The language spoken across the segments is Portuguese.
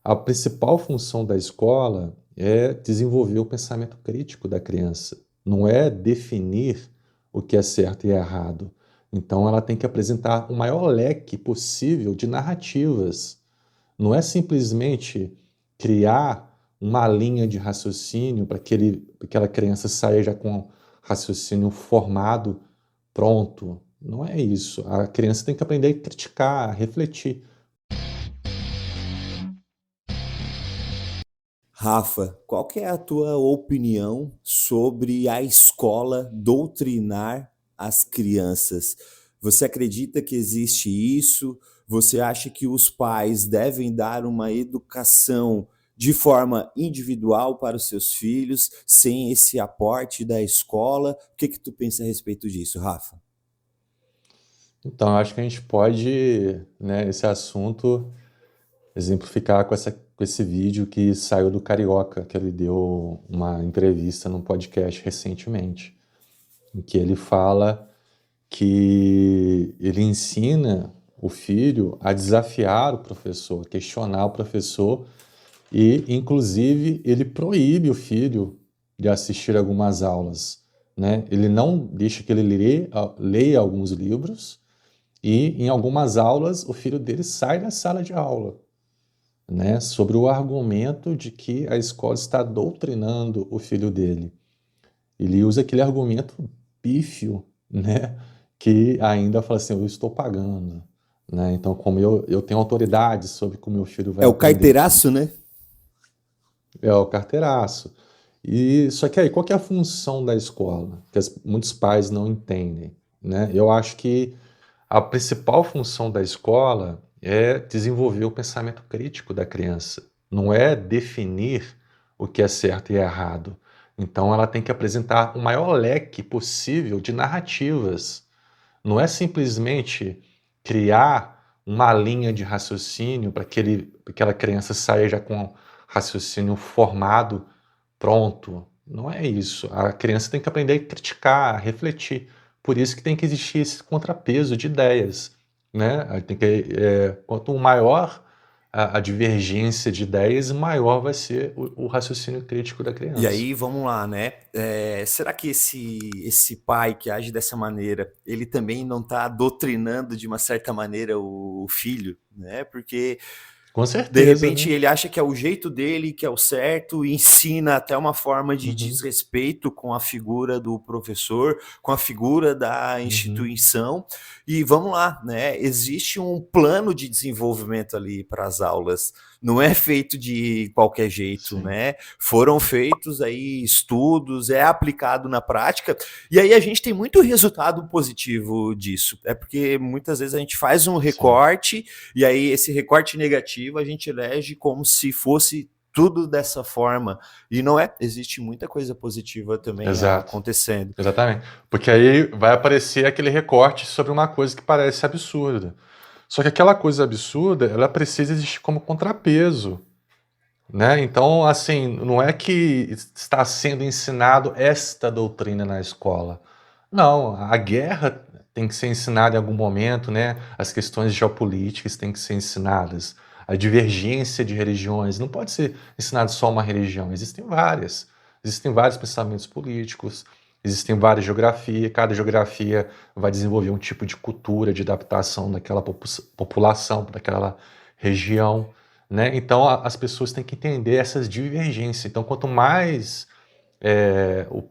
a principal função da escola é desenvolver o pensamento crítico da criança, não é definir o que é certo e errado. Então, ela tem que apresentar o maior leque possível de narrativas. Não é simplesmente criar uma linha de raciocínio para que aquela criança saia já com o raciocínio formado, pronto. Não é isso. A criança tem que aprender a criticar, a refletir. Rafa, qual que é a tua opinião sobre a escola doutrinar as crianças? Você acredita que existe isso? Você acha que os pais devem dar uma educação de forma individual para os seus filhos, sem esse aporte da escola? O que que tu pensa a respeito disso, Rafa? Então, eu acho que a gente pode, né, esse assunto, exemplificar com esse vídeo que saiu do Carioca, que ele deu uma entrevista num podcast recentemente, em que ele fala que ele ensina o filho a desafiar o professor, a questionar o professor e, inclusive, ele proíbe o filho de assistir algumas aulas, né? Ele não deixa que ele leia alguns livros e, em algumas aulas, o filho dele sai da sala de aula, né? Sobre o argumento de que a escola está doutrinando o filho dele. Ele usa aquele argumento pífio, né? Que ainda fala assim, eu estou pagando, né? Então, como eu tenho autoridade sobre como meu filho vai É o aprender. carteiraço, né? É o carteiraço. E só que aí, qual que é a função da escola? Que muitos pais não entendem, né? Eu acho que a principal função da escola é desenvolver o pensamento crítico da criança, não é definir o que é certo e errado. Então, ela tem que apresentar o maior leque possível de narrativas. Não é simplesmente criar uma linha de raciocínio para que aquela criança saia já com o raciocínio formado, pronto. Não é isso. A criança tem que aprender a criticar, a refletir. Por isso que tem que existir esse contrapeso de ideias, né? Quanto maior a divergência de ideias, maior vai ser o raciocínio crítico da E criança. aí, vamos lá, né? Será que esse pai que age dessa maneira, ele também não está doutrinando de uma certa maneira o filho, né? Porque Com de certeza, repente né? ele acha que é o jeito dele, que é o certo, e ensina até uma forma de Uhum, desrespeito com a figura do professor, com a figura da uhum, instituição. E vamos lá, né? Existe um plano de desenvolvimento ali para as aulas. Não é feito de qualquer jeito, sim. né? Foram feitos aí estudos, é aplicado na prática, e aí a gente tem muito resultado positivo disso. É porque muitas vezes a gente faz um Sim, recorte e aí esse recorte negativo a gente elege como se fosse tudo dessa forma. E não é, existe muita coisa positiva também exato, acontecendo. exatamente. Porque aí vai aparecer aquele recorte sobre uma coisa que parece absurda. Só que aquela coisa absurda, ela precisa existir como contrapeso, né? Então, assim, não é que está sendo ensinado esta doutrina na escola. Não, a guerra tem que ser ensinada em algum momento, né? As questões geopolíticas têm que ser ensinadas. A divergência de religiões não pode ser ensinado só uma religião, existem várias. Existem vários pensamentos políticos, existem várias geografias, cada geografia vai desenvolver um tipo de cultura, de adaptação daquela população, daquela região, né? Então as pessoas têm que entender essas divergências. Então, quanto mais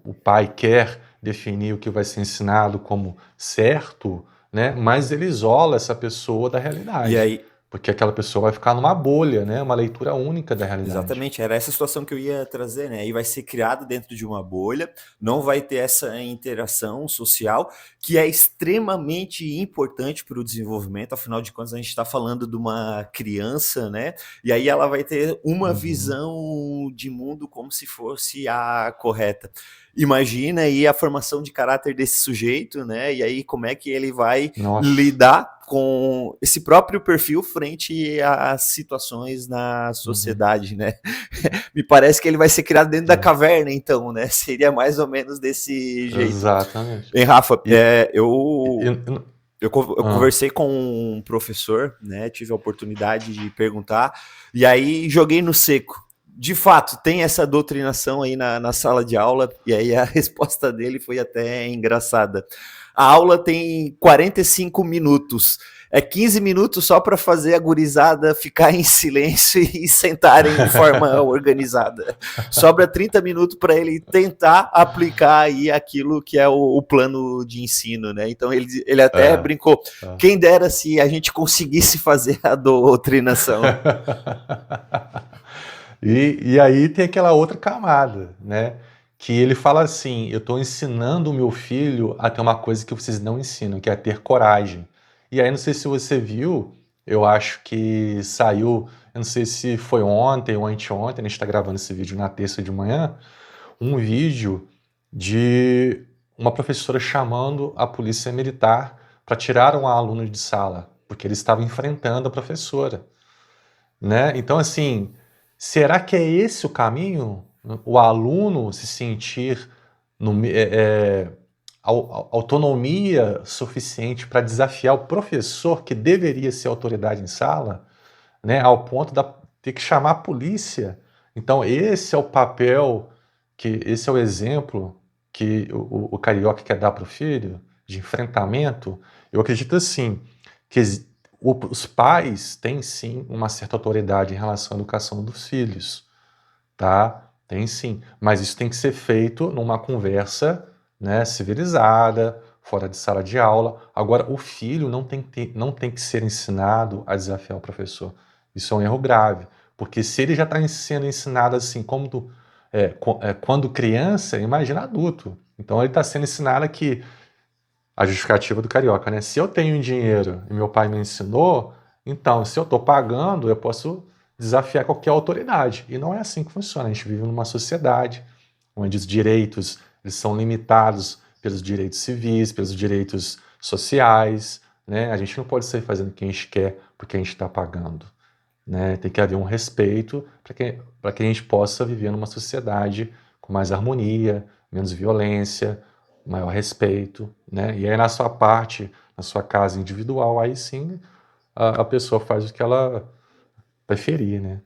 o pai quer definir o que vai ser ensinado como certo, né, mais ele isola essa pessoa da E realidade. aí, Porque aquela pessoa vai ficar numa bolha, né, uma leitura única da realidade. exatamente, era essa situação que eu ia trazer, né? Aí vai ser criado dentro de uma bolha, não vai ter essa interação social, que é extremamente importante para o desenvolvimento, afinal de contas, a gente está falando de uma criança, né? E aí ela vai ter uma Uhum. visão de mundo como se fosse a correta. Imagina aí a formação de caráter desse sujeito, né? E aí como é que ele vai Nossa. lidar com esse próprio perfil frente às situações na Uhum. sociedade, né? Me parece que ele vai ser criado dentro da É. caverna, então, né? Seria mais ou menos desse jeito. Exatamente. Bem, Rafa, E, e- eu e- Eu Ah, conversei com um professor, né? Tive a oportunidade de perguntar, e aí joguei no seco. De fato, tem essa doutrinação aí na sala de aula, e aí a resposta dele foi até engraçada. A aula tem 45 minutos. É 15 minutos só para fazer a gurizada ficar em silêncio e sentarem de forma organizada. Sobra 30 minutos para ele tentar aplicar aí aquilo que é o plano de ensino, né? Então ele até é, brincou, é. quem dera se a gente conseguisse fazer a doutrinação. E aí tem aquela outra camada, né? Que ele fala assim: eu estou ensinando o meu filho a ter uma coisa que vocês não ensinam, que é ter coragem. E aí, não sei se você viu, eu acho que saiu, eu não sei se foi ontem ou anteontem, a gente está gravando esse vídeo na terça de manhã, um vídeo de uma professora chamando a polícia militar para tirar um aluno de sala, porque ele estava enfrentando a professora, né? Então, assim, será que é esse o caminho? O aluno se sentir no, autonomia suficiente para desafiar o professor que deveria ser autoridade em sala, né? Ao ponto de ter que chamar a polícia. Então, esse é o papel, esse é o exemplo que o carioca quer dar para o filho, de enfrentamento. Eu acredito assim, que os pais têm sim uma certa autoridade em relação à educação dos filhos, tá? Tem sim, mas isso tem que ser feito numa conversa, né, civilizada, fora de sala de aula. Agora, o filho não tem que ser ensinado a desafiar o professor. Isso é um erro grave, porque se ele já está sendo ensinado assim, quando criança, imagina adulto. Então, ele está sendo ensinado que a justificativa do carioca, né? Se eu tenho dinheiro e meu pai me ensinou, então, se eu estou pagando, eu posso desafiar qualquer autoridade. E não é assim que funciona. A gente vive numa sociedade onde os direitos eles são limitados pelos direitos civis, pelos direitos sociais, né? A gente não pode sair fazendo o que a gente quer porque a gente está pagando, né? Tem que haver um respeito para que a gente possa viver numa sociedade com mais harmonia, menos violência, maior respeito, né? E aí na sua parte, na sua casa individual, aí sim a pessoa faz o que ela preferir, né?